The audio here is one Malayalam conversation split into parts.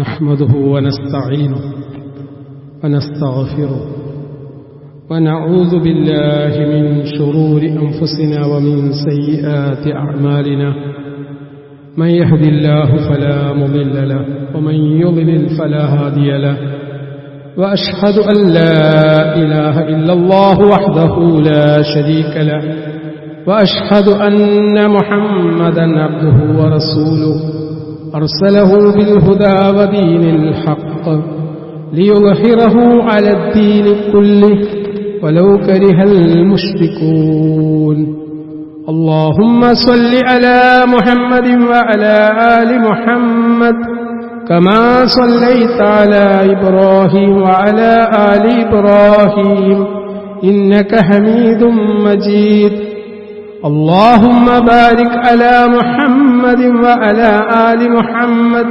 نحمده ونستعينه ونستغفره ونعوذ بالله من شرور أنفسنا ومن سيئات أعمالنا من يهد الله فلا مضل له ومن يضلل فلا هادي له وأشهد أن لا إله إلا الله وحده لا شريك له وأشهد أن محمدا عبده ورسوله أرسله بالهدى ودين الحق ليظهره على الدين كله ولو كره المشركون اللهم صل على محمد وعلى آل محمد كما صليت على إبراهيم وعلى آل إبراهيم إنك حميد مجيد اللهم بارك على محمد وعلى آل محمد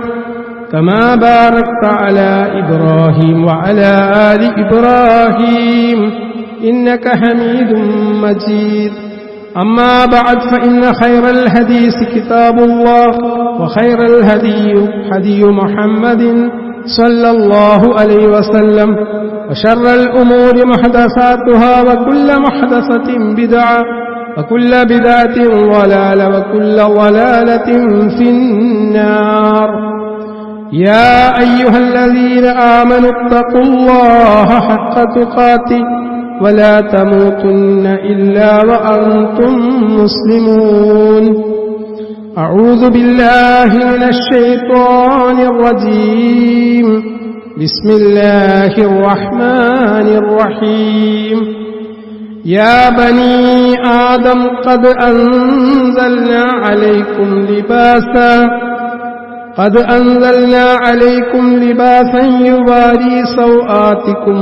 كما باركت على إبراهيم وعلى آل إبراهيم إنك حميد مجيد أما بعد فإن خير الحديث كتاب الله وخير الهدي هدي محمد صلى الله عليه وسلم وشر الأمور محدثاتها وكل محدثة بدعة وكل بدعة ضلالة وكل ضلالة في النار يا أيها الذين آمنوا اتقوا الله حق تقاته ولا تموتن إلا وأنتم مسلمون أعوذ بالله من الشيطان الرجيم بسم الله الرحمن الرحيم يا بني آدم قد أنزلنا عليكم لباسا يواري سوآتكم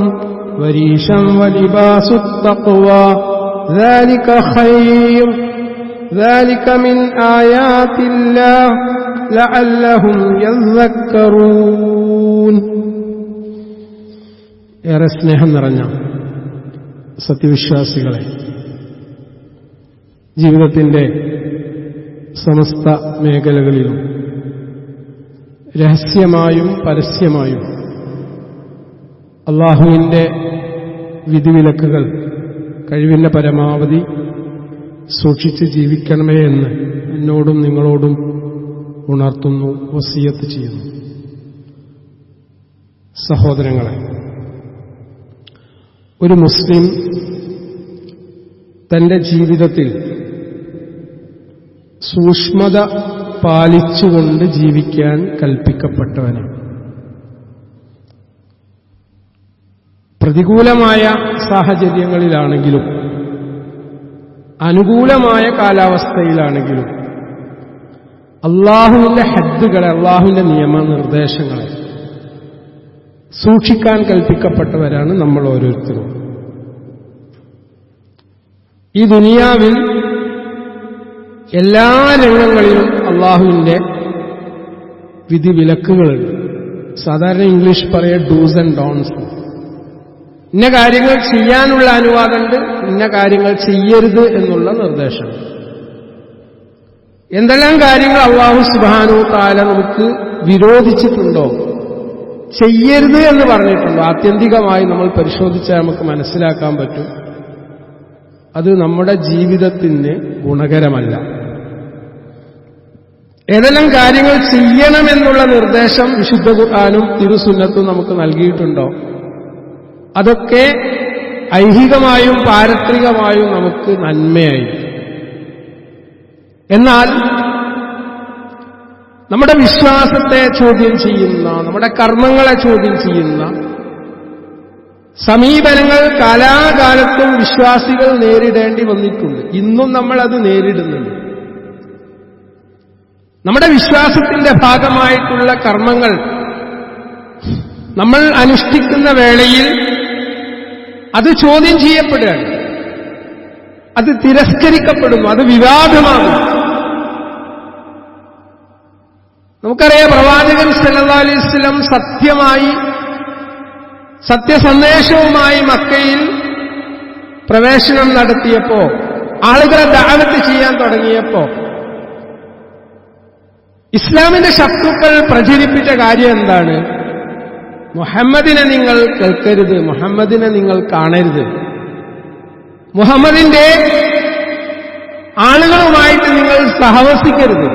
وريشا ولباس التقوى ذلك خير ذلك من آيات الله لعلهم يذكرون ഏറെ സ്നേഹം നിറഞ്ഞ സത്യവിശ്വാസികളെ, ജീവിതത്തിന്റെ സമസ്ത മേഖലകളിലും രഹസ്യമായും പരസ്യമായും അല്ലാഹുവിന്റെ വിധിവിലക്കുകൾ കഴിവിന്റെ പരമാവധി സൂക്ഷിച്ച് ജീവിക്കണമേ എന്ന് എന്നോടും നിങ്ങളോടും ഉണർത്തുന്നു, വസിയത്ത് ചെയ്യുന്നു. സഹോദരങ്ങളെ, ഒരു മുസ്ലിം തന്റെ ജീവിതത്തിൽ സൂക്ഷ്മത പാലിച്ചുകൊണ്ട് ജീവിക്കാൻ കൽപ്പിക്കപ്പെട്ടവനാണ്. പ്രതികൂലമായ സാഹചര്യങ്ങളിലാണെങ്കിലും അനുകൂലമായ കാലാവസ്ഥയിലാണെങ്കിലും അല്ലാഹുവിന്റെ ഹദ്ദുകളെ, അല്ലാഹുവിന്റെ നിയമനിർദ്ദേശങ്ങളെ സൂക്ഷിക്കാൻ കൽപ്പിക്കപ്പെട്ടവരാണ് നമ്മൾ ഓരോരുത്തരും. ഈ ദുനിയാവിൽ എല്ലാ രംഗങ്ങളിലും അല്ലാഹുവിന്റെ വിധിവിലക്കുകളുണ്ട്. സാധാരണ ഇംഗ്ലീഷ് പറയ ഡൂസ് ആൻഡ് ഡോൺസ്. ഇന്ന കാര്യങ്ങൾ ചെയ്യാനുള്ള അനുവാദമുണ്ട്, ഇന്ന കാര്യങ്ങൾ ചെയ്യരുത് എന്നുള്ള നിർദ്ദേശം. എന്തെല്ലാം കാര്യങ്ങൾ അല്ലാഹു സുബ്ഹാനഹു വ തആല നമുക്ക് വിരോധിച്ചിട്ടുണ്ടോ, ചെയ്യരുത് എന്ന് പറഞ്ഞിട്ടുണ്ടോ, ആത്യന്തികമായി നമ്മൾ പരിശോധിച്ചാൽ നമുക്ക് മനസ്സിലാക്കാൻ പറ്റും അത് നമ്മുടെ ജീവിതത്തിന് ഗുണകരമല്ല. ഏതെല്ലാം കാര്യങ്ങൾ ചെയ്യണമെന്നുള്ള നിർദ്ദേശം വിശുദ്ധ ഖുർആനും തിരുസുന്നത്തും നമുക്ക് നൽകിയിട്ടുണ്ടോ അതൊക്കെ ഐഹികമായും പാരത്രികമായും നമുക്ക് നന്മയായി. എന്നാൽ നമ്മുടെ വിശ്വാസത്തെ ചോദ്യം ചെയ്യുന്ന, നമ്മുടെ കർമ്മങ്ങളെ ചോദ്യം ചെയ്യുന്ന സമീപനങ്ങൾ കാലാകാലത്തും വിശ്വാസികൾ നേരിടേണ്ടി വന്നിട്ടുണ്ട്. ഇന്നും നമ്മൾ അത് നേരിടുന്നുണ്ട്. നമ്മുടെ വിശ്വാസത്തിന്റെ ഭാഗമായിട്ടുള്ള കർമ്മങ്ങൾ നമ്മൾ അനുഷ്ഠിക്കുന്ന വേളയിൽ അത് ചോദ്യം ചെയ്യപ്പെടുകയാണ്, അത് തിരസ്കരിക്കപ്പെടുന്നു, അത് വിവാദമാകുന്നു. നമുക്കറിയാം, പ്രവാചകൻ സല്ലല്ലാഹു അലൈഹി വസല്ലം സത്യസന്ദേശവുമായി മക്കയിൽ പ്രവേശനം നടത്തിയപ്പോ, ആളുകളെ ദഅവത്ത് ചെയ്യാൻ തുടങ്ങിയപ്പോ ഇസ്ലാമിന്റെ ശത്രുക്കൾ പ്രചരിപ്പിച്ച കാര്യം എന്താണ്? മുഹമ്മദിനെ നിങ്ങൾ കേൾക്കരുത്, മുഹമ്മദിനെ നിങ്ങൾ കാണരുത്, മുഹമ്മദിന്റെ ആളുകളുമായിട്ട് നിങ്ങൾ സഹവസിക്കരുത്.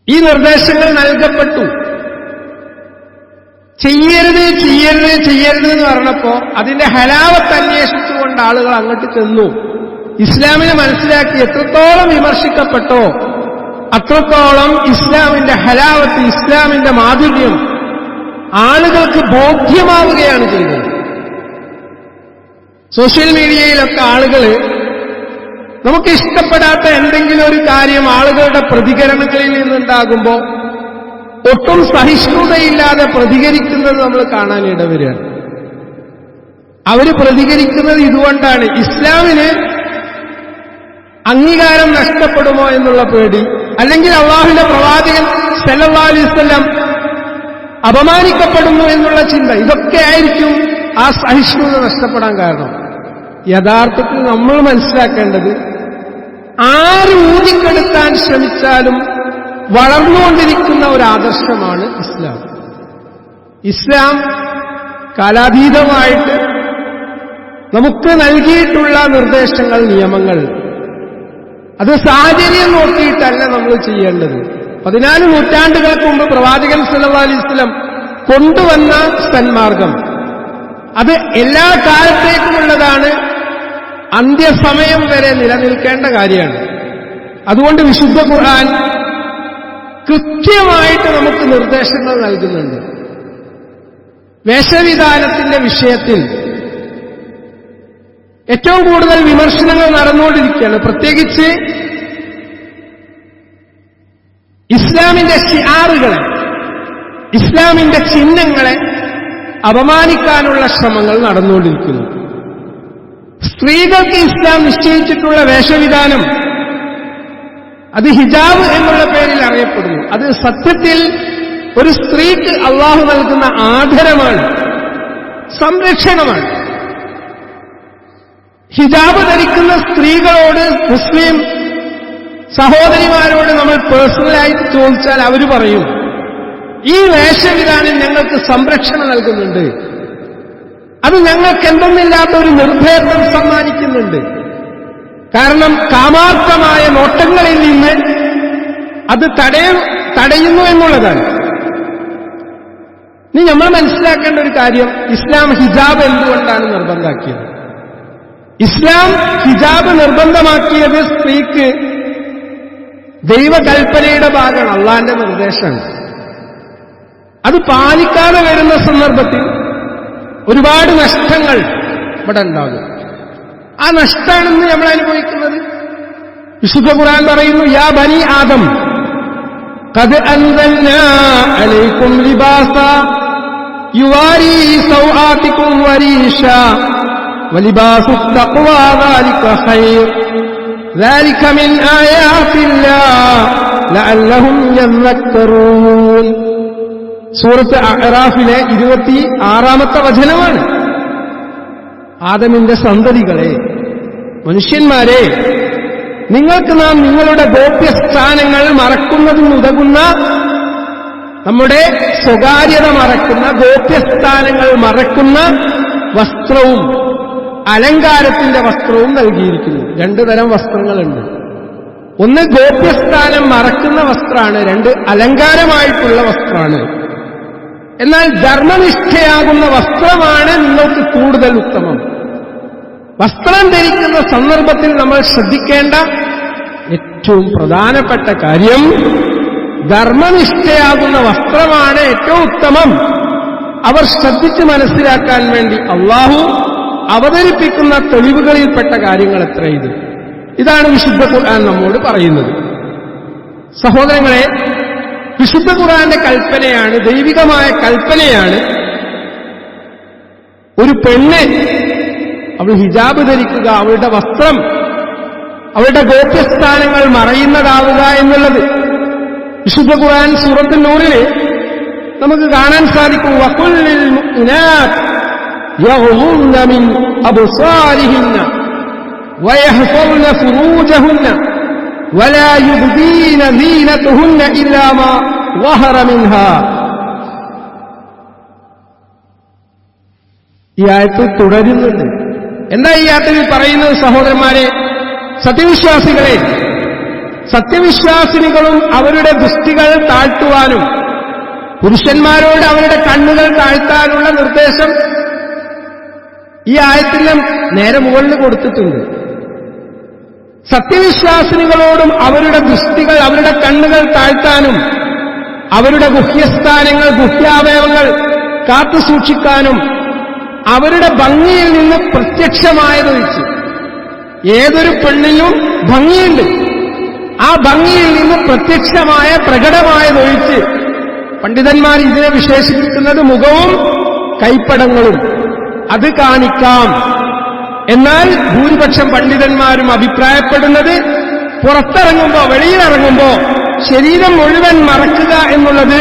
ഈ നിർദ്ദേശങ്ങൾ നൽകപ്പെട്ടു. ചെയ്യരുത് ചെയ്യരുത് ചെയ്യരുത് എന്ന് പറഞ്ഞപ്പോ അതിന്റെ ഹലാവത്ത് അന്വേഷിച്ചുകൊണ്ട് ആളുകൾ അങ്ങോട്ട് ചെന്നു. ഇസ്ലാമിനെ മനസ്സിലാക്കി എത്രത്തോളം വിമർശിക്കപ്പെട്ടോ അത്രത്തോളം ഇസ്ലാമിന്റെ ഹലാവത്ത്, ഇസ്ലാമിന്റെ മാധുര്യം ആളുകൾക്ക് ബോധ്യമാവുകയാണ് ചെയ്തത്. സോഷ്യൽ മീഡിയയിലൊക്കെ ആളുകൾ നമുക്ക് ഇഷ്ടപ്പെടാത്ത എന്തെങ്കിലും ഒരു കാര്യം ആളുകളുടെ പ്രതികരണങ്ങളിൽ നിന്നുണ്ടാകുമ്പോൾ ഒട്ടും സഹിഷ്ണുതയില്ലാതെ പ്രതികരിക്കുന്നത് നമ്മൾ കാണാൻ ഇടവരികയാണ്. അവര് പ്രതികരിക്കുന്നത് ഇതുകൊണ്ടാണ്, ഇസ്ലാമിന് അംഗീകാരം നഷ്ടപ്പെടുമോ എന്നുള്ള പേടി, അല്ലെങ്കിൽ അള്ളാഹുവിന്റെ പ്രവാചകൻ സല്ലല്ലാഹു അലൈഹി വസല്ലം അപമാനിക്കപ്പെടുന്നു എന്നുള്ള ചിന്ത. ഇതൊക്കെ ആയിരിക്കും ആ സഹിഷ്ണുത നഷ്ടപ്പെടാൻ കാരണം. യഥാർത്ഥത്തിൽ നമ്മൾ മനസ്സിലാക്കേണ്ടത്, ആര് ഊതിക്കെടുത്താൻ ശ്രമിച്ചാലും വളർന്നുകൊണ്ടിരിക്കുന്ന ഒരു ആദർശമാണ് ഇസ്ലാം. ഇസ്ലാം കാലാതീതമായിട്ട് നമുക്ക് നൽകിയിട്ടുള്ള നിർദ്ദേശങ്ങൾ, നിയമങ്ങൾ, അത് സാഹചര്യം നോക്കിയിട്ടല്ല നമ്മൾ ചെയ്യേണ്ടത്. 14 നൂറ്റാണ്ടുകൾക്ക് മുമ്പ് പ്രവാചകൻ സല്ലല്ലാഹു അലൈഹി വസല്ലം കൊണ്ടുവന്ന സന്മാർഗം അത് എല്ലാ കാലത്തേക്കുമുള്ളതാണ്, അന്ത്യസമയം വരെ നിലനിൽക്കേണ്ട കാര്യമാണ്. അതുകൊണ്ട് വിശുദ്ധ ഖുർആൻ കൃത്യമായിട്ട് നമുക്ക് നിർദ്ദേശങ്ങൾ നൽകുന്നുണ്ട്. വേഷവിധാനത്തിന്റെ വിഷയത്തിൽ ഏറ്റവും കൂടുതൽ വിമർശനങ്ങൾ നടന്നുകൊണ്ടിരിക്കുകയാണ്. പ്രത്യേകിച്ച് ഇസ്ലാമിന്റെ ശിആറുകളെ, ഇസ്ലാമിന്റെ ചിഹ്നങ്ങളെ അപമാനിക്കാനുള്ള ശ്രമങ്ങൾ നടന്നുകൊണ്ടിരിക്കുന്നു. സ്ത്രീകൾക്ക് ഇസ്ലാം നിശ്ചയിച്ചിട്ടുള്ള വേഷവിധാനം അത് ഹിജാബ് എന്നുള്ള പേരിൽ അറിയപ്പെടുന്നു. അത് സത്യത്തിൽ ഒരു സ്ത്രീക്ക് അള്ളാഹു നൽകുന്ന ആദരമാണ്, സംരക്ഷണമാണ്. ഹിജാബ് ധരിക്കുന്ന സ്ത്രീകളോട്, മുസ്ലിം സഹോദരിമാരോട് നമ്മൾ പേഴ്സണലായി ചോദിച്ചാൽ അവർ പറയും, ഈ വേഷവിധാനം ഞങ്ങൾക്ക് സംരക്ഷണം നൽകുന്നുണ്ട്, അത് ഞങ്ങൾക്ക് എന്തെന്നില്ലാത്ത ഒരു നിർഭയത്വം സമ്മാനിക്കുന്നുണ്ട്. കാരണം കാമാർത്ഥമായ നോട്ടങ്ങളിൽ നിന്ന് അത് തടയുന്നു എന്നുള്ളതാണ്. ഇനി നമ്മൾ മനസ്സിലാക്കേണ്ട ഒരു കാര്യം, ഇസ്ലാം ഹിജാബ് എന്തുകൊണ്ടാണ് നിർബന്ധമാക്കിയത്? ഇസ്ലാം ഹിജാബ് നിർബന്ധമാക്കിയത് സ്ത്രീക്ക് ദൈവകൽപ്പനയുടെ ഭാഗമാണ്, അള്ളാന്റെ നിർദ്ദേശമാണ്. അത് പാലിക്കാതെ വരുന്ന സന്ദർഭത്തിൽ ഒരുപാട് നഷ്ടങ്ങൾ ഇവിടെ ഉണ്ടാകും. ആ നഷ്ടമാണെന്ന് നമ്മൾ അനുഭവിക്കുന്നത്. വിശുദ്ധ ഖുർആൻ പറയുന്നു, യാ ബനി ആദം ഖദ് അൻസൽനാ അലൈക്കും ലിബാസ യുവാരി സൗആതികും വരീഷാ വലിബാസു തഖ്വാ ദാലിക ഖൈർ ذلك من آيات الله لعلهم يذكرون. സൂറത്ത് അഅറാഫിലെ 26-ാമത്തെ വചനമാണ്. ആദമിന്റെ സന്തതികളെ, മനുഷ്യന്മാരെ, നിങ്ങൾക്ക് നാം നിങ്ങളുടെ ഗോപ്യസ്ഥാനങ്ങൾ മറക്കുന്നതിനുതകുന്ന, നമ്മുടെ സ്വകാര്യത മറക്കുന്ന, ഗോപ്യസ്ഥാനങ്ങൾ മറക്കുന്ന വസ്ത്രവും അലങ്കാരത്തിന്റെ വസ്ത്രവും നൽകിയിരിക്കുന്നു. 2 തരം വസ്ത്രങ്ങളുണ്ട്. ഒന്ന് ഗോപ്യസ്ഥാനം മറക്കുന്ന വസ്ത്രമാണ്, 2 അലങ്കാരമായിട്ടുള്ള വസ്ത്രമാണ്. എന്നാൽ ധർമ്മനിഷ്ഠയാകുന്ന വസ്ത്രമാണ് നിങ്ങൾക്ക് കൂടുതൽ ഉത്തമം. വസ്ത്രം ധരിക്കുന്ന സന്ദർഭത്തിൽ നമ്മൾ ശ്രദ്ധിക്കേണ്ട ഏറ്റവും പ്രധാനപ്പെട്ട കാര്യം, ധർമ്മനിഷ്ഠയാകുന്ന വസ്ത്രമാണ് ഏറ്റവും ഉത്തമം. അവർ ശ്രദ്ധിച്ച് മനസ്സിലാക്കാൻ വേണ്ടി അള്ളാഹു അവതരിപ്പിക്കുന്ന തെളിവുകളിൽപ്പെട്ട കാര്യങ്ങൾ എത്ര ഇതാണ് വിശുദ്ധ ഖുർആൻ നമ്മോട് പറയുന്നത്. സഹോദരങ്ങളെ, വിശുദ്ധ ഖുർആന്റെ കൽപ്പനയാണ്, ദൈവികമായ കൽപ്പനയാണ്. ഒരു പെണ്ണ് അവൾ ഹിജാബ് ധരിക്കുക, അവളുടെ വസ്ത്രം, അവളുടെ ഗോപ്യസ്ഥാനങ്ങൾ മറയുന്നതാവുക എന്നുള്ളത്. വിശുദ്ധ ഖുർആൻ സൂറത്തുൽ നൂറിൽ നമുക്ക് കാണാൻ സാധിക്കും, വഖുല്ലിൽ മുഅ്മിനാത്ത് യഗ്ളുദ്ന മിൻ അബ്സാരിഹിന്ന വയഹ്ഫദ്ന ഫുറൂജഹുന്ന വലാ യുബ്ദീന സീനതുഹുന്ന ഇല്ലാ മാ വഹറ മിൻഹാ. ഈ ആയത്ത് തുടരുന്നുണ്ട്. എന്താ ഈ ആയത്തിൽ പറയുന്നത് സഹോദരന്മാരെ? സത്യവിശ്വാസികളെ, സത്യവിശ്വാസിനികളും അവരുടെ ദൃഷ്ടികൾ താഴ്ത്തുവാനും പുരുഷന്മാരോട് അവരുടെ കണ്ണുകൾ താഴ്ത്താനുള്ള നിർദ്ദേശം ഈ ആയത്തിന് നേരെ മുകളിൽ കൊടുത്തിട്ടുണ്ട്. സത്യവിശ്വാസിനികളോടും അവരുടെ ദൃഷ്ടികൾ, അവരുടെ കണ്ണുകൾ താഴ്ത്താനും അവരുടെ ഗുഹ്യസ്ഥാനങ്ങൾ, ഗുഹ്യാവയവങ്ങൾ കാത്തുസൂക്ഷിക്കാനും അവരുടെ ഭംഗിയിൽ നിന്ന് പ്രത്യക്ഷമായതൊഴിച്ച്, ഏതൊരു പെണ്ണിനും ഭംഗിയുണ്ട്, ആ ഭംഗിയിൽ നിന്ന് പ്രത്യക്ഷമായ പ്രകടമായതൊഴിച്ച് പണ്ഡിതന്മാർ ഇതിനെ വിശേഷിപ്പിക്കുന്നത് മുഖവും കൈപ്പടങ്ങളും, അത് കാണിക്കാം. എന്നാൽ ഭൂരിപക്ഷം പണ്ഡിതന്മാരും അഭിപ്രായപ്പെടുന്നത് പുറത്തിറങ്ങുമ്പോ, വെളിയിലിറങ്ങുമ്പോ ശരീരം മുഴുവൻ മറക്കുക എന്നുള്ളത്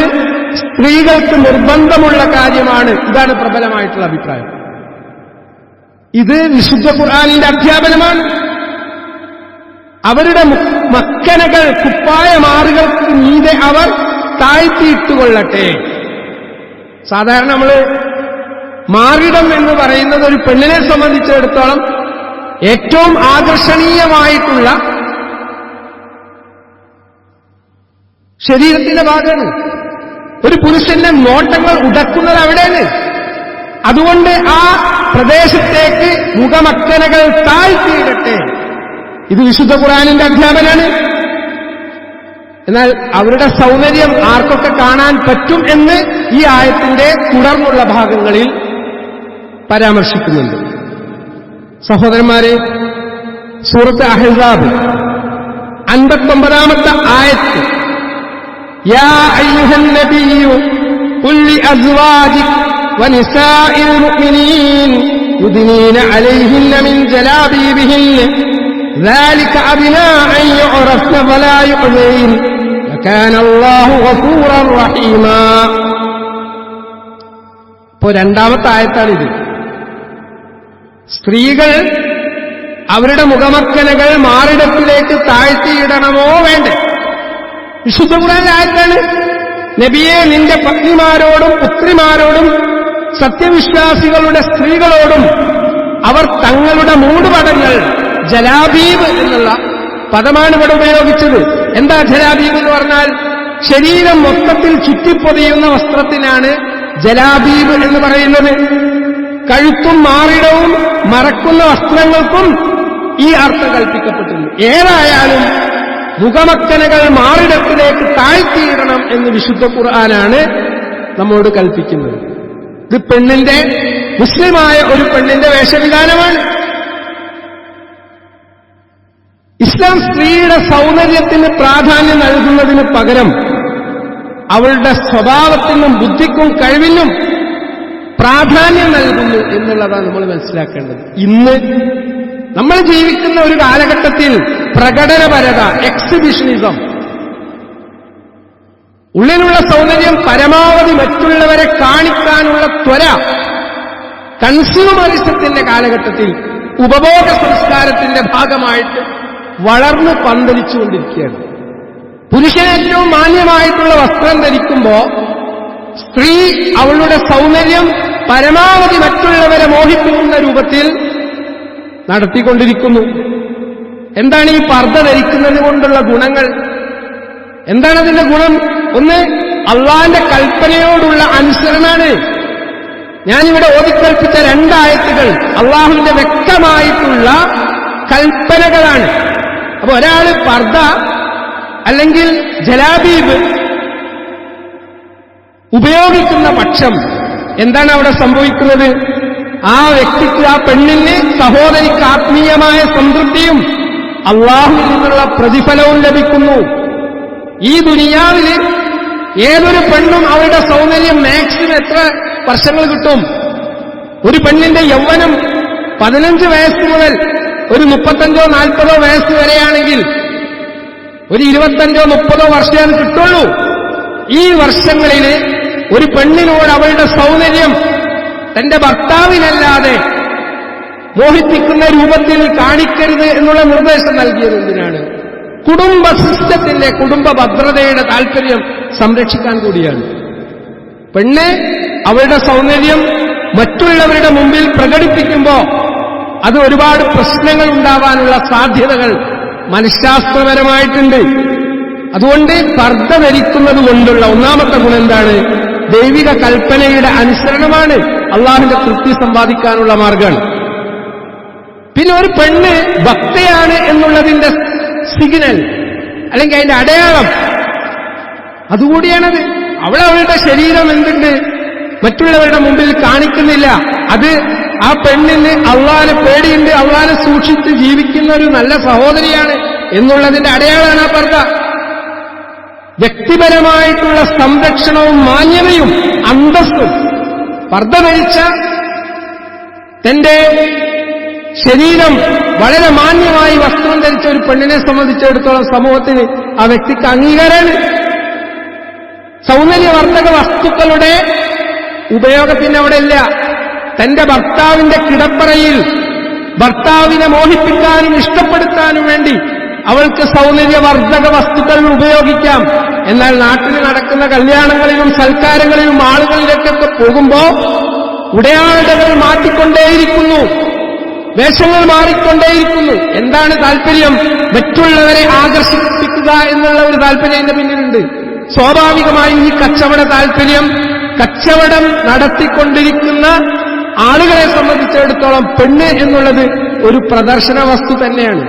സ്ത്രീകൾക്ക് നിർബന്ധമുള്ള കാര്യമാണ്. ഇതാണ് പ്രബലമായിട്ടുള്ള അഭിപ്രായം. ഇത് വിശുദ്ധ ഖുർആനിന്റെ അധ്യാപനമാണ്. അവരുടെ മക്കനകൾ, കുപ്പായമാറുകൾക്ക് മീതെ അവർ താഴ്ത്തിയിട്ടുകൊള്ളട്ടെ. സാധാരണ നമ്മള് മാറിടം എന്ന് പറയുന്നത് ഒരു പെണ്ണിനെ സംബന്ധിച്ചിടത്തോളം ഏറ്റവും ആകർഷണീയമായിട്ടുള്ള ശരീരത്തിന്റെ ഭാഗമാണ്. ഒരു പുരുഷന്റെ നോട്ടങ്ങൾ ഉടക്കുന്നത് അവിടെയാണ്. അതുകൊണ്ട് ആ പ്രദേശത്തേക്ക് മുഖമക്കനകൾ താഴ്ത്തിയിടട്ടെ. ഇത് വിശുദ്ധ ഖുർആനിന്റെ അധ്യാപനാണ്. എന്നാൽ അവരുടെ സൗന്ദര്യം ആർക്കൊക്കെ കാണാൻ പറ്റും എന്ന് ഈ ആയത്തിന്റെ തുടർന്നുള്ള ഭാഗങ്ങളിൽ പരാമർശിക്കുന്നുണ്ട്. സഹോദരന്മാരെ, സൂറത്ത് അഹ്സാബ് 59-ാമത്തെ ആയത്ത്, യാ അയ്യുഹൻ നബിയ്യു ഖുൽ ലിഅസ്വാജിക വനിസാഇൽ മുഅ്മിനീൻ യുദ്നീന അലൈഹിന്ന മിൻ ജലാബീബിഹിന്ന ذلك أدنى أن يعرفن فلا يؤذين وكان الله غفورا رحيما. ഇപ്പോൾ രണ്ടാമത്തെ ആയത്താണിത്. സ്ത്രീകൾ അവരുടെ മുഖമക്കനകൾ മാറിടത്തിലേക്ക് താഴ്ത്തിയിടണമോ വേണ്ടേ? വിശുദ്ധ ഖുർആനിലെ ആയത്താണ്. നബിയെ, നിന്റെ പത്നിമാരോടും പുത്രിമാരോടും സത്യവിശ്വാസികളുടെ സ്ത്രീകളോടും അവർ തങ്ങളുടെ മൂടുപടങ്ങൾ, ജലാബീബ് എന്നുള്ള പദമാണ് ഇവിടെ ഉപയോഗിച്ചത്. എന്താ ജലാബീബ് എന്ന് പറഞ്ഞാൽ? ശരീരം മൊത്തത്തിൽ ചുറ്റിപ്പൊതിയുന്ന വസ്ത്രത്തിനാണ് ജലാബീബ് എന്ന് പറയുന്നത്. കഴുത്തും മാറിടവും മറക്കുന്ന വസ്ത്രങ്ങൾക്കും ഈ അർത്ഥം കൽപ്പിക്കപ്പെട്ടിട്ടുണ്ട്. ഏതായാലും മുഖമക്കനകൾ മാറിടത്തിലേക്ക് താഴ്ത്തിയിടണം എന്ന് വിശുദ്ധ ഖുർആനാണ് നമ്മോട് കൽപ്പിക്കുന്നത്. ഇത് പെണ്ണിന്റെ, മുസ്ലിമായ ഒരു പെണ്ണിന്റെ വേഷവിധാനമാണ്. ഇസ്ലാം സ്ത്രീയുടെ സൗന്ദര്യത്തിന് പ്രാധാന്യം നൽകുന്നതിന് പകരം അവളുടെ സ്വഭാവത്തിനും ബുദ്ധിക്കും കഴിവിനും പ്രാധാന്യം നൽകുന്നു എന്നുള്ളതാണ് നമ്മൾ മനസ്സിലാക്കേണ്ടത്. ഇന്ന് നമ്മൾ ജീവിക്കുന്ന ഒരു കാലഘട്ടത്തിൽ പ്രകടനപരത, എക്സിബിഷനിസം, ഉള്ളിലുള്ള സൗന്ദര്യം പരമാവധി മറ്റുള്ളവരെ കാണിക്കാനുള്ള ത്വര, കൺസ്യൂമറിസത്തിന്റെ കാലഘട്ടത്തിൽ ഉപഭോഗ സംസ്കാരത്തിന്റെ ഭാഗമായിട്ട് വളർന്ന് പന്തലിച്ചുകൊണ്ടിരിക്കുകയാണ്. പുരുഷൻ ഏറ്റവും മാന്യമായിട്ടുള്ള വസ്ത്രം ധരിക്കുമ്പോൾ സ്ത്രീ അവളുടെ സൗന്ദര്യം പരമാവധി മറ്റുള്ളവരെ മോഹിപ്പിക്കുന്ന രൂപത്തിൽ നടത്തിക്കൊണ്ടിരിക്കുന്നു. എന്താണ് ഈ പർദ്ദ ധരിക്കുന്നത് കൊണ്ടുള്ള ഗുണങ്ങൾ? എന്താണതിന്റെ ഗുണം? ഒന്ന്, അള്ളാന്റെ കൽപ്പനയോടുള്ള അനുസരണമാണ്. ഞാനിവിടെ ഓതിക്കൽപ്പിച്ച രണ്ടായത്തുകൾ അള്ളാഹുവിന്റെ വ്യക്തമായിട്ടുള്ള കൽപ്പനകളാണ്. അപ്പൊ ഒരാള് പർദ്ദ അല്ലെങ്കിൽ ജലാബീബ് ഉപയോഗിക്കുന്ന പക്ഷം എന്താണ് അവിടെ സംഭവിക്കുന്നത്? ആ വ്യക്തിക്ക്, ആ പെണ്ണിന്, സഹോദരിക്ക് ആത്മീയമായ സംതൃപ്തിയും അള്ളാഹുവിൽ നിന്നുള്ള പ്രതിഫലവും ലഭിക്കുന്നു. ഈ ദുനിയാവിൽ ഏതൊരു പെണ്ണും അവരുടെ സൗന്ദര്യം മാക്സിമം എത്ര വർഷങ്ങൾ കിട്ടും? ഒരു പെണ്ണിന്റെ യൗവനം 15 വയസ്സ് മുതൽ ഒരു 35-40 വയസ്സ് വരെയാണെങ്കിൽ ഒരു 25-30 വർഷമേ കിട്ടുള്ളൂ. ഈ വർഷങ്ങളിൽ ഒരു പെണ്ണിനോട് അവളുടെ സൗന്ദര്യം തന്റെ ഭർത്താവിനല്ലാതെ മോഹിപ്പിക്കുന്ന രൂപത്തിൽ കാണിക്കരുത് എന്നുള്ള നിർദ്ദേശം നൽകിയത് എന്തിനാണ്? കുടുംബ സിസ്റ്റത്തിന്റെ, കുടുംബ ഭദ്രതയുടെ താല്പര്യം സംരക്ഷിക്കാൻ കൂടിയാണ്. പെണ്ണ് അവളുടെ സൗന്ദര്യം മറ്റുള്ളവരുടെ മുമ്പിൽ പ്രകടിപ്പിക്കുമ്പോൾ അത് ഒരുപാട് പ്രശ്നങ്ങൾ ഉണ്ടാവാനുള്ള സാധ്യതകൾ മനഃശാസ്ത്രപരമായിട്ടുണ്ട്. അതുകൊണ്ട് പർദ്ദ ധരിക്കുന്നത് കൊണ്ടുള്ള ഒന്നാമത്തെ ഗുണം എന്താണ്? ദൈവിക കൽപ്പനയുടെ അനുസരണമാണ്, അള്ളാഹുവിന്റെ തൃപ്തി സമ്പാദിക്കാനുള്ള മാർഗമാണ്. പിന്നെ ഒരു പെണ്ണ് ഭക്തയാണ് എന്നുള്ളതിന്റെ സിഗ്നൽ അല്ലെങ്കിൽ അതിന്റെ അടയാളം അതുകൂടിയാണത്. അവളുടെ ശരീരം എന്തുണ്ട് മറ്റുള്ളവരുടെ മുമ്പിൽ കാണിക്കുന്നില്ല. അത് ആ പെണ്ണിന് അള്ളാനെ പേടിയുണ്ട്, അള്ളാനെ സൂക്ഷിച്ച് ജീവിക്കുന്ന ഒരു നല്ല സഹോദരിയാണ് എന്നുള്ളതിന്റെ അടയാളമാണ് ആ പർദ്ദ. വ്യക്തിപരമായിട്ടുള്ള സംരക്ഷണവും മാന്യതയും അന്തസ്സും പർദ്ദ ധരിച്ച തന്റെ ശരീരം വളരെ മാന്യമായി വസ്ത്രം ധരിച്ച ഒരു പെണ്ണിനെ സംബന്ധിച്ചിടത്തോളം സമൂഹത്തിന് ആ വ്യക്തിക്ക് അംഗീകാരമാണ്. സൗന്ദര്യവർദ്ധക വസ്തുക്കളുടെ ഉപയോഗത്തിന് അവിടെ ഇല്ല. തന്റെ ഭർത്താവിന്റെ കിടപ്പറയിൽ ഭർത്താവിനെ മോഹിപ്പിക്കാനും ഇഷ്ടപ്പെടുത്താനും വേണ്ടി അവൾക്ക് സൗന്ദര്യവർദ്ധക വസ്തുക്കൾ ഉപയോഗിക്കാം. എന്നാൽ നാട്ടിൽ നടക്കുന്ന കല്യാണങ്ങളിലും സൽക്കാരങ്ങളിലും ആളുകളിലേക്കൊക്കെ പോകുമ്പോൾ ഉടയാടകൾ മാറ്റിക്കൊണ്ടേയിരിക്കുന്നു, വേഷങ്ങൾ മാറിക്കൊണ്ടേയിരിക്കുന്നു. എന്താണ് താല്പര്യം? മറ്റുള്ളവരെ ആകർഷിപ്പിക്കുക എന്നുള്ള ഒരു താല്പര്യം അതിന്റെ പിന്നിലുണ്ട്. സ്വാഭാവികമായും ഈ കച്ചവട താല്പര്യം കച്ചവടം നടത്തിക്കൊണ്ടിരിക്കുന്ന ആളുകളെ സംബന്ധിച്ചിടത്തോളം പെണ്ണ് എന്നുള്ളത് ഒരു പ്രദർശന വസ്തു തന്നെയാണ്.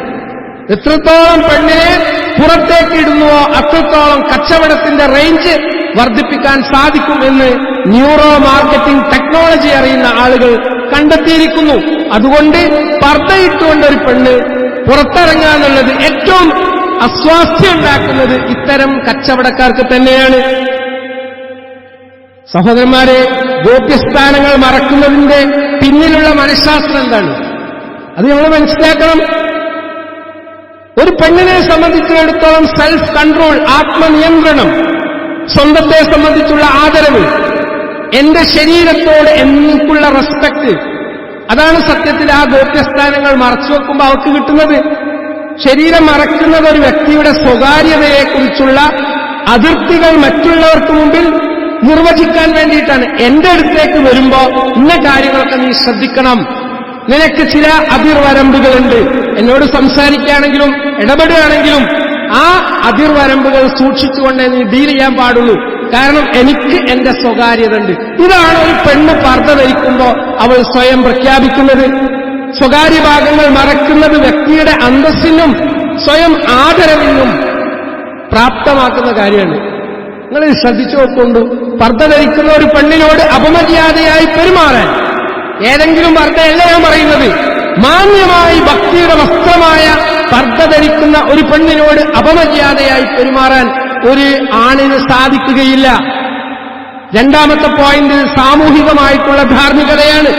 എത്രത്തോളം പെണ്ണിനെ പുറത്തേക്ക് ഇടുന്നുവോ അത്രത്തോളം കച്ചവടത്തിന്റെ റേഞ്ച് വർദ്ധിപ്പിക്കാൻ സാധിക്കും എന്ന് ന്യൂറോ മാർക്കറ്റിംഗ് ടെക്നോളജി അറിയുന്ന ആളുകൾ കണ്ടെത്തിയിരിക്കുന്നു. അതുകൊണ്ട് പർദ്ദയിട്ടുകൊണ്ട് ഒരു പെണ്ണ് പുറത്തിറങ്ങാന്നുള്ളത് ഏറ്റവും അസ്വാസ്ഥ്യം ഉണ്ടാക്കുന്നത് ഇത്തരം കച്ചവടക്കാർക്ക് തന്നെയാണ്. സഹോദരന്മാരെ, ഗോപ്യസ്ഥാനങ്ങൾ മറക്കുന്നതിന്റെ പിന്നിലുള്ള മനഃശാസ്ത്രം എന്താണ്? അത് നമ്മൾ മനസ്സിലാക്കണം. ഒരു പെണ്ണിനെ സംബന്ധിച്ചിടത്തോളം സെൽഫ് കൺട്രോൾ, ആത്മനിയന്ത്രണം, സ്വന്തത്തെ സംബന്ധിച്ചുള്ള ആദരവ്, എന്റെ ശരീരത്തോട് എനിക്കുള്ള റെസ്പെക്ട്, അതാണ് സത്യത്തിൽ ആ ഗോപ്യസ്ഥാനങ്ങൾ മറച്ചു വെക്കുമ്പോൾ അവർക്ക് കിട്ടുന്നത്. ശരീരം മറക്കുന്നത് ഒരു വ്യക്തിയുടെ സ്വകാര്യതയെക്കുറിച്ചുള്ള അതിർത്തികൾ മറ്റുള്ളവർക്ക് മുമ്പിൽ നിർവചിക്കാൻ വേണ്ടിയിട്ടാണ്. എന്റെ അടുത്തേക്ക് വരുമ്പോ ഇന്ന കാര്യങ്ങളൊക്കെ നീ ശ്രദ്ധിക്കണം, നിനക്ക് ചില അതിർവരമ്പുകളുണ്ട്, എന്നോട് സംസാരിക്കുകയാണെങ്കിലും ഇടപെടുകയാണെങ്കിലും ആ അതിർവരമ്പുകൾ സൂക്ഷിച്ചുകൊണ്ടേ നീ ഡീൽ ചെയ്യാൻ പാടുള്ളൂ. കാരണം എനിക്ക് എന്റെ സ്വകാര്യത ഉണ്ട്. ഇതാണ് ഒരു പെണ്ണ് പർദ്ദ ധരിക്കുമ്പോൾ അവൾ സ്വയം പ്രഖ്യാപിക്കുന്നത്. സ്വകാര്യ ഭാഗങ്ങൾ മറക്കുന്നത് വ്യക്തിയുടെ അന്തസ്സിനും സ്വയം ആദരവിനും പ്രാപ്തമാക്കുന്ന കാര്യമാണ്. നിങ്ങൾ ശ്രദ്ധിച്ചു നോക്കൊണ്ടു. പർദ്ദ ധരിക്കുന്ന ഒരു പെണ്ണിനോട് അപമര്യാദയായി പെരുമാറാൻ, ഏതെങ്കിലും പർദ്ദയല്ല ഞാൻ പറയുന്നത്, മാന്യമായി ഭക്തിയുടെ വസ്ത്രമായ പർദ്ദ ധരിക്കുന്ന ഒരു പെണ്ണിനോട് അപമര്യാദയായി പെരുമാറാൻ ഒരു ആണിന് സാധിക്കുകയില്ല. രണ്ടാമത്തെ പോയിന്റ് സാമൂഹികമായിട്ടുള്ള ധാർമ്മികതയാണ്.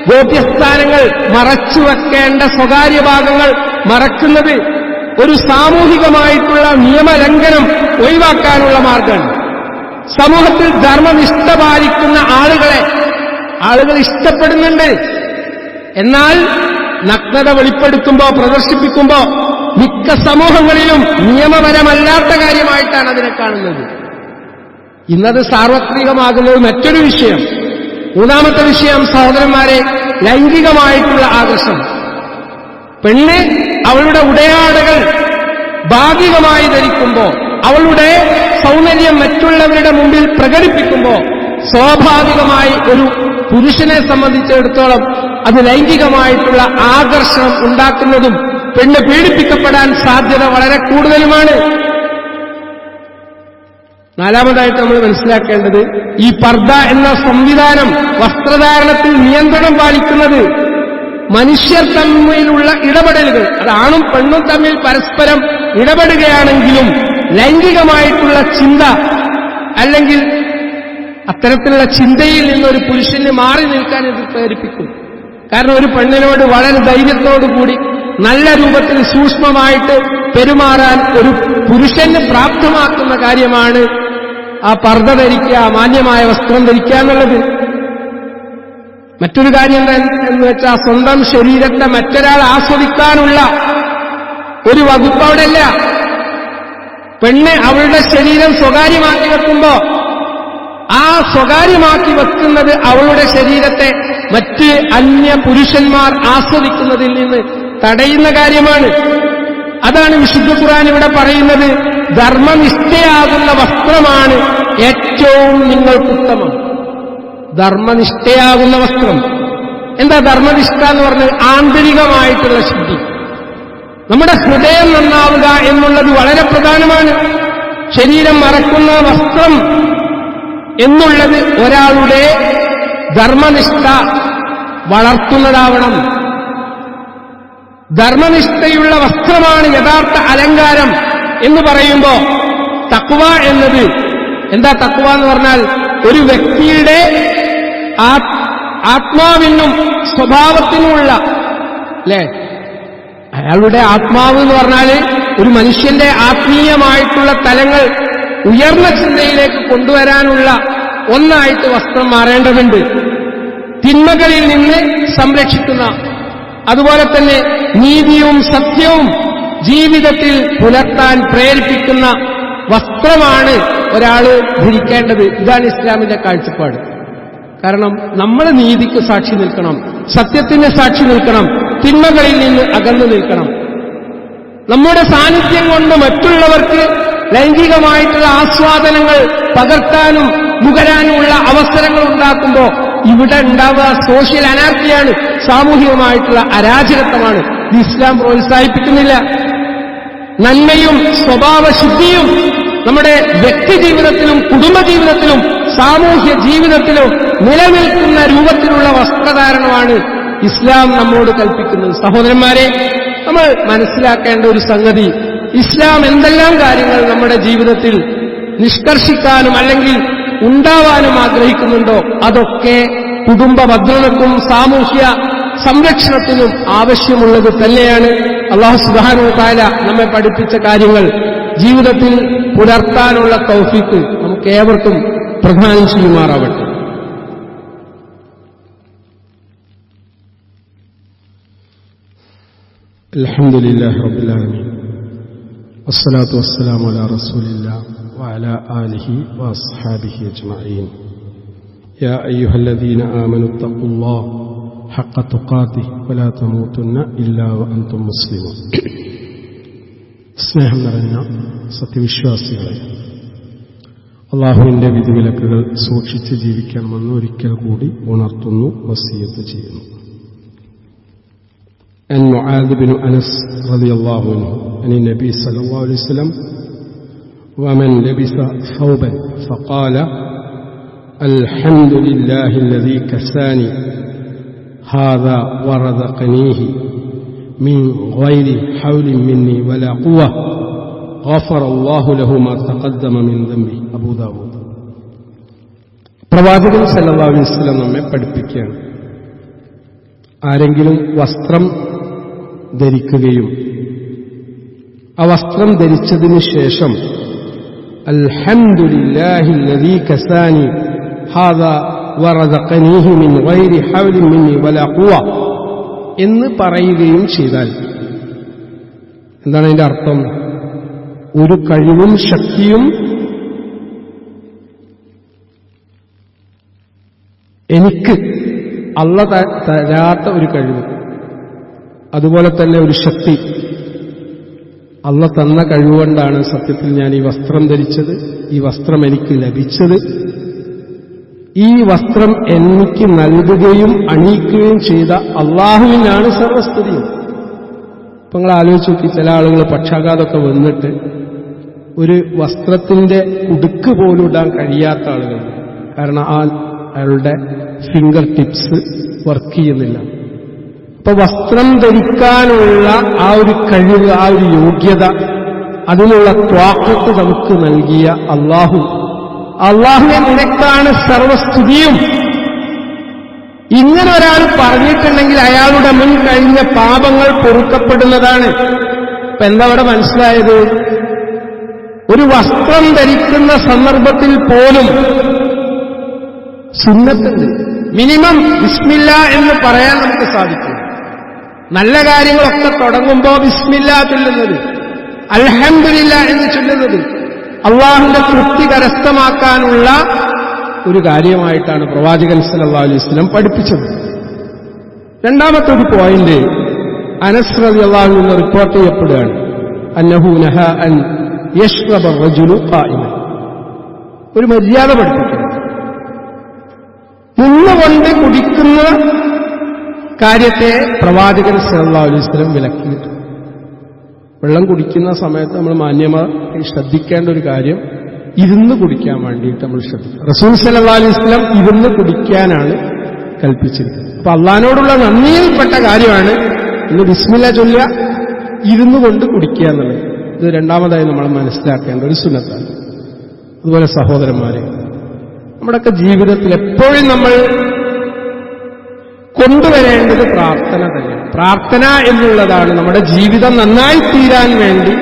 ഗോപ്യസ്ഥാനങ്ങൾ മറച്ചുവെക്കേണ്ട സ്വകാര്യ ഭാഗങ്ങൾ മറക്കുന്നത് ഒരു സാമൂഹികമായിട്ടുള്ള നിയമലംഘനം ഒഴിവാക്കാനുള്ള മാർഗമാണ്. സമൂഹത്തിൽ ധർമ്മനിഷ്ഠ പാലിക്കുന്ന ആളുകൾ ഇഷ്ടപ്പെടുന്നുണ്ട്. എന്നാൽ നഗ്നത വെളിപ്പെടുത്തുമ്പോൾ, പ്രദർശിപ്പിക്കുമ്പോൾ മിക്ക സമൂഹങ്ങളിലും നിയമപരമല്ലാത്ത കാര്യമായിട്ടാണ് അതിനെ കാണുന്നത്. ഇന്നത് സാർവത്രികമാകുന്നത് മറ്റൊരു വിഷയം. മൂന്നാമത്തെ വിഷയം, സഹോദരന്മാരെ, ലൈംഗികമായിട്ടുള്ള ആകർഷണം. പെണ്ണ് അവളുടെ ഉടയാടകൾ ഭാഗികമായി ധരിക്കുമ്പോൾ, അവളുടെ സൗന്ദര്യം മറ്റുള്ളവരുടെ മുമ്പിൽ പ്രകടിപ്പിക്കുമ്പോൾ സ്വാഭാവികമായി ഒരു പുരുഷനെ സംബന്ധിച്ചിടത്തോളം അത് ലൈംഗികമായിട്ടുള്ള ആകർഷണം ഉണ്ടാക്കുന്നതും പെണ്ണ് പീഡിപ്പിക്കപ്പെടാൻ സാധ്യത വളരെ കൂടുതലുമാണ്. നാലാമതായിട്ട് നമ്മൾ മനസ്സിലാക്കേണ്ടത്, ഈ പർദ്ദ എന്ന സംവിധാനം വസ്ത്രധാരണത്തിൽ നിയന്ത്രണം പാലിക്കുന്നത് മനുഷ്യർ തമ്മിലുള്ള ഇടപെടലുകൾ, അത് ആണും പെണ്ണും തമ്മിൽ പരസ്പരം ഇടപെടുകയാണെങ്കിലും ലൈംഗികമായിട്ടുള്ള ചിന്ത അല്ലെങ്കിൽ അത്തരത്തിലുള്ള ചിന്തയിൽ നിന്നൊരു പുരുഷന് മാറി നിൽക്കാൻ ഇത് പ്രേരിപ്പിക്കും. കാരണം ഒരു പെണ്ണിനോട് വളരെ ധൈര്യത്തോടുകൂടി നല്ല രൂപത്തിൽ സൂക്ഷ്മമായിട്ട് പെരുമാറാൻ ഒരു പുരുഷന് പ്രാപ്തമാക്കുന്ന കാര്യമാണ് ആ പർദ്ദ ധരിക്കുക, മാന്യമായ വസ്ത്രം ധരിക്കുക എന്നുള്ളത്. മറ്റൊരു കാര്യം എന്ന് വെച്ചാൽ സ്വന്തം ശരീരത്തെ മറ്റൊരാൾ ആസ്വദിക്കാനുള്ള ഒരു വകുപ്പ് അവിടെ ഇല്ല. പെണ്ണ് അവളുടെ ശരീരം സ്വകാര്യമാക്കി വെക്കുമ്പോ ആ സ്വകാര്യമാക്കി വെക്കുന്നത് അവളുടെ ശരീരത്തെ മറ്റ് അന്യ പുരുഷന്മാർ ആസ്വദിക്കുന്നതിൽ നിന്ന് തടയുന്ന കാര്യമാണ്. അതാണ് വിശുദ്ധ ഖുർആൻ ഇവിടെ പറയുന്നത്, ധർമ്മനിഷ്ഠയാകുന്ന വസ്ത്രമാണ് ഏറ്റവും നിങ്ങൾക്കുത്തമം. ധർമ്മനിഷ്ഠയാകുന്ന വസ്ത്രം. എന്താ ധർമ്മനിഷ്ഠ എന്ന് പറഞ്ഞത്? ആന്തരികമായിട്ടുള്ള ശുദ്ധി. നമ്മുടെ ഹൃദയം നന്നാവുക എന്നുള്ളത് വളരെ പ്രധാനമാണ്. ശരീരം മറക്കുന്ന വസ്ത്രം എന്നുള്ളത് ഒരാളുടെ ധർമ്മനിഷ്ഠ വളർത്തുന്നതാവണം. ധർമ്മനിഷ്ഠയുള്ള വസ്ത്രമാണ് യഥാർത്ഥ അലങ്കാരം എന്ന് പറയുമ്പോ തഖ്വ എന്നത് എന്താ? തഖ്വ എന്ന് പറഞ്ഞാൽ ഒരു വ്യക്തിയുടെ ആത്മാവിനും സ്വഭാവത്തിനുമുള്ള, അല്ലേ, അയാളുടെ ആത്മാവ് എന്ന് പറഞ്ഞാൽ ഒരു മനുഷ്യന്റെ ആത്മീയമായിട്ടുള്ള തലങ്ങൾ ഉയർന്ന ചിന്തയിലേക്ക് കൊണ്ടുവരാനുള്ള ഒന്നായിട്ട് വസ്ത്രം മാറേണ്ടതുണ്ട്. തിന്മകളിൽ നിന്ന് സംരക്ഷിക്കുന്ന, അതുപോലെ തന്നെ നീതിയും സത്യവും ജീവിതത്തിൽ പുലർത്താൻ പ്രേരിപ്പിക്കുന്ന വസ്ത്രമാണ് ഒരാൾ ധരിക്കേണ്ടത്. ഇതാണ് ഇസ്ലാമിന്റെ കാഴ്ചപ്പാട്. കാരണം നമ്മൾ നീതിക്ക് സാക്ഷി നിൽക്കണം, സത്യത്തിന് സാക്ഷി നിൽക്കണം, തിന്മകളിൽ നിന്ന് അകന്നു നിൽക്കണം. നമ്മുടെ സാന്നിധ്യം കൊണ്ട് മറ്റുള്ളവർക്ക് ലൈംഗികമായിട്ടുള്ള ആസ്വാദനങ്ങൾ പകർത്താനും നുകരാനുമുള്ള അവസരങ്ങൾ ഉണ്ടാക്കുമ്പോൾ ഇവിടെ ഉണ്ടാവുക സോഷ്യൽ അനാർക്കിയാണ്, സാമൂഹികമായിട്ടുള്ള അരാജകത്വമാണ്. ഇത് ഇസ്ലാം പ്രോത്സാഹിപ്പിക്കുന്നില്ല. നന്മയും സ്വഭാവശുദ്ധിയും നമ്മുടെ വ്യക്തിജീവിതത്തിലും കുടുംബജീവിതത്തിലും സാമൂഹ്യ ജീവിതത്തിലും നിലനിൽക്കുന്ന രൂപത്തിലുള്ള വസ്ത്രധാരണമാണ് ഇസ്ലാം നമ്മോട് കൽപ്പിക്കുന്നത്. സഹോദരന്മാരെ, നമ്മൾ മനസ്സിലാക്കേണ്ട ഒരു സംഗതി, ഇസ്ലാം എന്തെല്ലാം കാര്യങ്ങൾ നമ്മുടെ ജീവിതത്തിൽ നിഷ്കർഷിക്കാനും അല്ലെങ്കിൽ ഉണ്ടാവാനും ആഗ്രഹിക്കുന്നുണ്ടോ അതൊക്കെ കുടുംബ ഭദ്രതയ്ക്കും സാമൂഹ്യ സംരക്ഷണത്തിനും ആവശ്യമുള്ളത് തന്നെയാണ്. അല്ലാഹു സുബ്ഹാനഹു വ തആല നമ്മെ പഠിപ്പിച്ച കാര്യങ്ങൾ ജീവിതത്തിൽ പുലർത്താനുള്ള തൗഫീഖ് നമുക്ക് ഏവർക്കും പ്രദാനം ചെയ്യുമാറാവട്ടെ. അൽഹംദുലില്ലാഹി റബ്ബിൽ ആലമീൻ വസ്സലാത്തു വസ്സലാമു അലാ റസൂലില്ലാഹി വഅലാ ആലിഹി വഅസ്ഹാബിഹി അജ്മഈൻ. യാ അയ്യുഹല്ലദീന ആമനൂ തഖുല്ലാഹ ഹഖ്ക തുഖാതിഹി വലാ തമൂതുന്ന ഇല്ലാ വഅൻതും മുസ്ലിമൂൻ. സ്നേഹം നിറഞ്ഞ സത്യവിശ്വാസികളെ, അള്ളാഹുവിന്റെ വിധിവിലക്കുകൾ സൂക്ഷിച്ച് ജീവിക്കണമെന്ന് ഒരിക്കൽ കൂടി ഉണർത്തുന്നു, വസിയത്ത് ചെയ്യുന്നു. عن معاذ بن أنس رضي الله عنه عن النبي صلى الله عليه وسلم ومن لبس ثوبا فقال الحمد لله الذي كساني هذا ورزقنيه من غير حول مني ولا قوة غفر الله له ما تقدم من ذنبه. അബൂ ദാവൂദ്. പ്രവാചകൻ സല്ലല്ലാഹു അലൈഹി വസല്ലം നമ്മെ പഠിപ്പിക്കുകയാണ്, ആരെങ്കിലും വസ്ത്രം ധരിക്കുകയും ആ വസ്ത്രം ധരിച്ചതിന് ശേഷം അൽഹംദുലില്ലാഹില്ലദീ കസാനി ഹാദാ വറസഖനീഹി മിൻ ഗൈരി ഹൗലിൻ മിന്നി വലാ ഖുവ എന്ന് പറയുകയും ചെയ്താൽ എന്താണ് അതിന്റെ അർത്ഥം? ഒരു കഴിവും ശക്തിയും എനിക്ക് അല്ലാഹു തരാത്ത ഒരു കഴിവ്, അതുപോലെ തന്നെ ഒരു ശക്തി അല്ലാഹു തന്ന കഴിവുകൊണ്ടാണ് സത്യത്തിൽ ഞാൻ ഈ വസ്ത്രം ധരിച്ചത്, ഈ വസ്ത്രം എനിക്ക് ലഭിച്ചത്. ഈ വസ്ത്രം എനിക്ക് നൽകുകയും അണിയിക്കുകയും ചെയ്ത അള്ളാഹുവിനാണ് സർവസ്തുതിയും. ഇപ്പൊ നിങ്ങൾ ആലോചിച്ച് നോക്കി, ചില ആളുകൾ പക്ഷാഘാതമൊക്കെ വന്നിട്ട് ഒരു വസ്ത്രത്തിന്റെ കുടുക്ക് പോലും ഇടാൻ കഴിയാത്ത ആളുകൾ, കാരണം അയാളുടെ ഫിംഗർ ടിപ്സ് വർക്ക് ചെയ്യുന്നില്ല. അപ്പൊ വസ്ത്രം ധരിക്കാനുള്ള ആ ഒരു കഴിവ്, ആ ഒരു യോഗ്യത, അതിനുള്ള ത്വാഖത്ത് നമുക്ക് നൽകിയ അള്ളാഹുവെ നിനക്കാണ് സർവസ്തുതിയും. ഇങ്ങനെ ഒരാൾ പറഞ്ഞിട്ടുണ്ടെങ്കിൽ അയാളുടെ മുൻ കഴിഞ്ഞ പാപങ്ങൾ പൊറുക്കപ്പെടുന്നതാണ്. ഇപ്പൊ എന്താ അവിടെ മനസ്സിലായത്? ഒരു വസ്ത്രം ധരിക്കുന്ന സന്ദർഭത്തിൽ പോലും സുന്നത്തുണ്ട്. മിനിമം ബിസ്മില്ല എന്ന് പറയാൻ നമുക്ക് സാധിക്കും. നല്ല കാര്യങ്ങളൊക്കെ തുടങ്ങുമ്പോൾ ബിസ്മില്ല ചൊല്ലുന്നത്, അൽഹംദുലില്ലാഹ് എന്ന് ചൊല്ലുന്നത് അള്ളാഹുവിന്റെ തൃപ്തി കരസ്ഥമാക്കാനുള്ള ഒരു കാര്യമായിട്ടാണ് പ്രവാചകൻ സല്ലല്ലാഹു അലൈഹി വസല്ലം പഠിപ്പിച്ചത്. രണ്ടാമത്തെ ഒരു പോയിന്റ് അനസ് റളിയല്ലാഹു അൻഹു റിപ്പോർട്ട് ചെയ്യപ്പെടുകയാണ്. അന്നഹു നഹാ അൻ യശ്റബ റജുലു ഖായിമൻ. ഒരു മര്യാദ പഠിപ്പിക്കുന്നു. നിന്നുകൊണ്ട് കുടിക്കുന്ന കാര്യത്തെ പ്രവാചകൻ സല്ലല്ലാഹു അലൈഹി വസല്ലം വിലക്കിയിട്ടുണ്ട്. വെള്ളം കുടിക്കുന്ന സമയത്ത് നമ്മൾ മാന്യമായി ശ്രദ്ധിക്കേണ്ട ഒരു കാര്യം ഇരുന്ന് കുടിക്കാൻ വേണ്ടിയിട്ട് നമ്മൾ ശ്രദ്ധിക്കും. റസൂൽ സല്ലല്ലാഹു അലൈഹി വസല്ലം ഇരുന്ന് കുടിക്കാനാണ് കൽപ്പിച്ചിരിക്കുന്നത്. അപ്പൊ അള്ളാഹിനോടുള്ള നന്ദിയിൽപ്പെട്ട കാര്യമാണ് ഇന്ന് ബിസ്മില്ല ചൊല്ലുക, ഇരുന്നു കൊണ്ട് കുടിക്കുക എന്നുള്ളത്. ഇത് രണ്ടാമതായി നമ്മൾ മനസ്സിലാക്കേണ്ട ഒരു സുന്നത്താണ്. അതുപോലെ സഹോദരന്മാരെ, നമ്മുടെയൊക്കെ ജീവിതത്തിൽ എപ്പോഴും നമ്മൾ കൊണ്ടുവരേണ്ടത് പ്രാർത്ഥന തന്നെയാണ്. പ്രാർത്ഥന എന്നുള്ളതാണ് നമ്മുടെ ജീവിതം നന്നായി തീരാൻ വേണ്ടി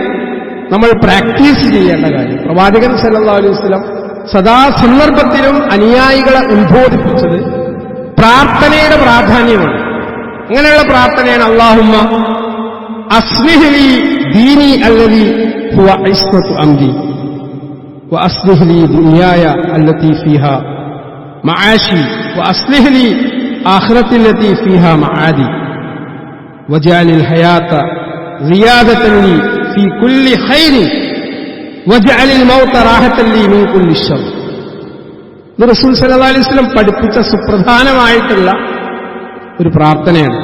നമ്മൾ പ്രാക്ടീസ് ചെയ്യേണ്ട കാര്യം. പ്രവാചകൻ സല്ലല്ലാഹു അലൈഹി വസല്ലം സദാ സന്ദർഭത്തിലും അനുയായികളെ ഉത്ബോധിപ്പിച്ചത് പ്രാർത്ഥനയുടെ പ്രാധാന്യമാണ്. അങ്ങനെയുള്ള പ്രാർത്ഥനയാണ് അല്ലാഹുമ്മ അസ്ലിഹ് ലി ദീനി അല്ലദീ ഹുവ ഇസ്മത്തു അംരി വഅസ്ലിഹ് ലി ദുനിയായ അല്ലതീ ഫീഹാ മആശി വഅസ്ലിഹ് ലി ആഖിറത്തി അല്ലതീ ഫീഹാ മആദി വജഅലിൽ ഹയാത സിയാദതൻ ലി ഫീ കുല്ലി ഖൈരിൻ വജഅലിൽ മൗത റാഹതൻ ലി മിൻ കുല്ലി ശർ. ഇത് റസൂൽ സല്ലല്ലാഹു അലൈഹി വസല്ലം പഠിപ്പിച്ച സുപ്രധാനമായിട്ടുള്ള ഒരു പ്രാർത്ഥനയാണ്.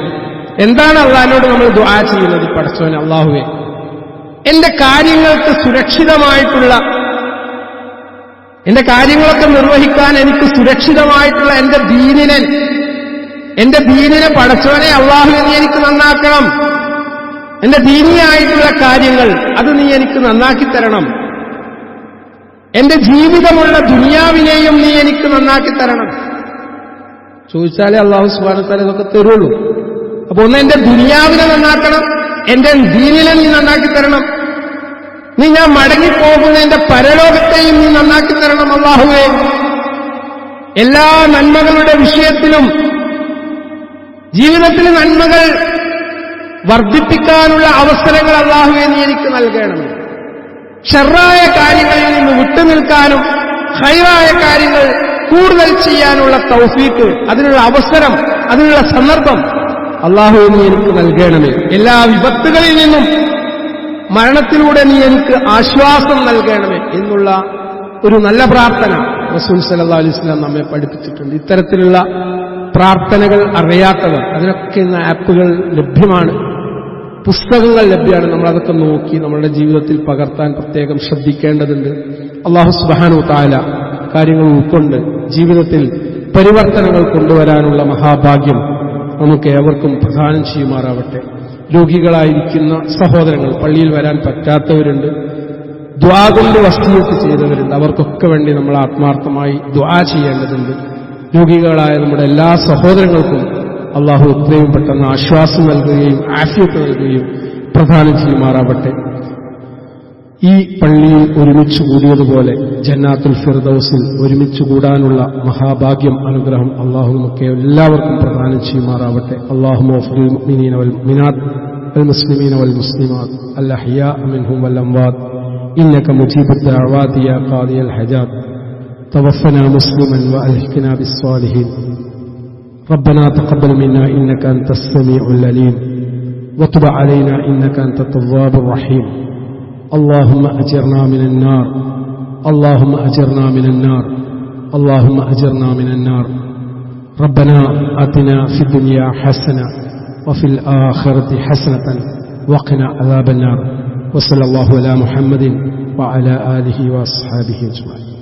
എന്താണ് അള്ളാഹിനോട് നമ്മൾ ദുആ ചെയ്യുന്നത്? പടച്ചോനെ, അല്ലാഹുവേ, എന്റെ കാര്യങ്ങൾക്ക് സുരക്ഷിതമായിട്ടുള്ള, എന്റെ കാര്യങ്ങളൊക്കെ നിർവഹിക്കാൻ എനിക്ക് സുരക്ഷിതമായിട്ടുള്ള എന്റെ ദീനിനെ പടച്ചോനെ അല്ലാഹുവേ നീ എനിക്ക് നന്നാക്കണം. എന്റെ ദീനിയായിട്ടുള്ള കാര്യങ്ങൾ അത് നീ എനിക്ക് നന്നാക്കി തരണം. എന്റെ ജീവിതമുള്ള ദുനിയാവിനെയും നീ എനിക്ക് നന്നാക്കി തരണം. ചോദിച്ചാലേ അല്ലാഹു സുബ്ഹാനഹു വ തആല ഇതൊക്കെ തരുള്ളൂ. അപ്പൊ ഒന്ന് എന്റെ ദുനിയാവിനെ നന്നാക്കണം, എന്റെ ദീനിനെ നീ നന്നാക്കി തരണം. നീ ഞാൻ മടങ്ങിപ്പോകുന്ന എന്റെ പരലോകത്തെയും നീ നന്നാക്കി തരണം അല്ലാഹുവേ. എല്ലാ നന്മകളുടെ വിഷയത്തിലും ജീവിതത്തിൽ നന്മകൾ വർദ്ധിപ്പിക്കാനുള്ള അവസരങ്ങൾ അല്ലാഹുവേ നീ എനിക്ക് നൽകണം. ഷർറായ കാര്യങ്ങളിൽ നിന്ന് വിട്ടുനിൽക്കാനും ഖൈറായ കാര്യങ്ങൾ കൂടുതൽ ചെയ്യാനുള്ള തൗഫീക്ക്, അതിനുള്ള അവസരം, അതിനുള്ള സന്ദർഭം അല്ലാഹുവേ നീ എനിക്ക് നൽകണമേ. എല്ലാ വിപത്തുകളിൽ നിന്നും മരണത്തിലൂടെ നീ എനിക്ക് ആശ്വാസം നൽകണമേ എന്നുള്ള ഒരു നല്ല പ്രാർത്ഥന റസൂൽ സല്ലല്ലാഹു അലൈഹി വസല്ലം നമ്മെ പഠിപ്പിച്ചിട്ടുണ്ട്. ഇത്തരത്തിലുള്ള പ്രാർത്ഥനകൾ അറിയാത്തവർ, അതിനൊക്കെ ഇന്ന് ആപ്പുകൾ ലഭ്യമാണ്, പുസ്തകങ്ങൾ ലഭ്യമാണ്. നമ്മളതൊക്കെ നോക്കി നമ്മളുടെ ജീവിതത്തിൽ പകർത്താൻ പ്രത്യേകം ശ്രദ്ധിക്കേണ്ടതുണ്ട്. അല്ലാഹു സുബ്ഹാനഹു വ തആല കാര്യങ്ങൾ ഉൾക്കൊണ്ട് ജീവിതത്തിൽ പരിവർത്തനങ്ങൾ കൊണ്ടുവരാനുള്ള മഹാഭാഗ്യം നമുക്ക് ഏവർക്കും പ്രദാനം ചെയ്യുമാറാവട്ടെ. രോഗികളായിരിക്കുന്ന സഹോദരങ്ങൾ, പള്ളിയിൽ വരാൻ പറ്റാത്തവരുണ്ട്, ദുആ കൊണ്ട് വസിയത്ത് ചെയ്തവരുണ്ട്, അവർക്കൊക്കെ വേണ്ടി നമ്മൾ ആത്മാർത്ഥമായി ദുആ ചെയ്യേണ്ടതുണ്ട്. രോഗികളായ നമ്മുടെ എല്ലാ സഹോദരങ്ങൾക്കും അല്ലാഹു എത്രയും പെട്ടെന്ന് ആശ്വാസം നൽകുകയും ആഫിയത്ത് നൽകുകയും പ്രദാനം ചെയ്യുമാറാവട്ടെ. ഈ പള്ളിയിൽ ഒരുമിച്ച് കൂടിയതുപോലെ ജന്നാത്തുൽ ഫിർദൗസിൽ ഒരുമിച്ച് കൂടാനുള്ള മഹാഭാഗ്യം, അനുഗ്രഹം അല്ലാഹു നമുക്ക് എല്ലാവർക്കും പ്രദാനം ചെയ്യുമാറാവട്ടെ. അല്ലാഹുമ്മ വഫ്റിൽ മുഅ്മിനീന വൽ മുഅ്മിനാത്ത് വൽ മുസ്ലിമീന വൽ മുസ്ലിമാത്ത് അൽ അഹ്യാഅ മിൻഹും വൽ അംവാത്ത് ഇന്നക മുജീബുദ് ദഅവാതി യാ ഖാദിയൽ ഹജാത്ത് തവഫനാ മുസ്ലിമൻ വഅൽഹിഖ്നാ ബിസ്സാലിഹീൻ. ربنا تقبل منا إنك أنت السميع العليم وتب علينا إنك أنت التواب الرحيم. اللهم أجرنا من النار، اللهم أجرنا من النار، اللهم أجرنا من النار. ربنا آتنا في الدنيا حسنة وفي الآخرة حسنة وقنا عذاب النار. وصلى الله على محمد وعلى آله وأصحابه أجمعين.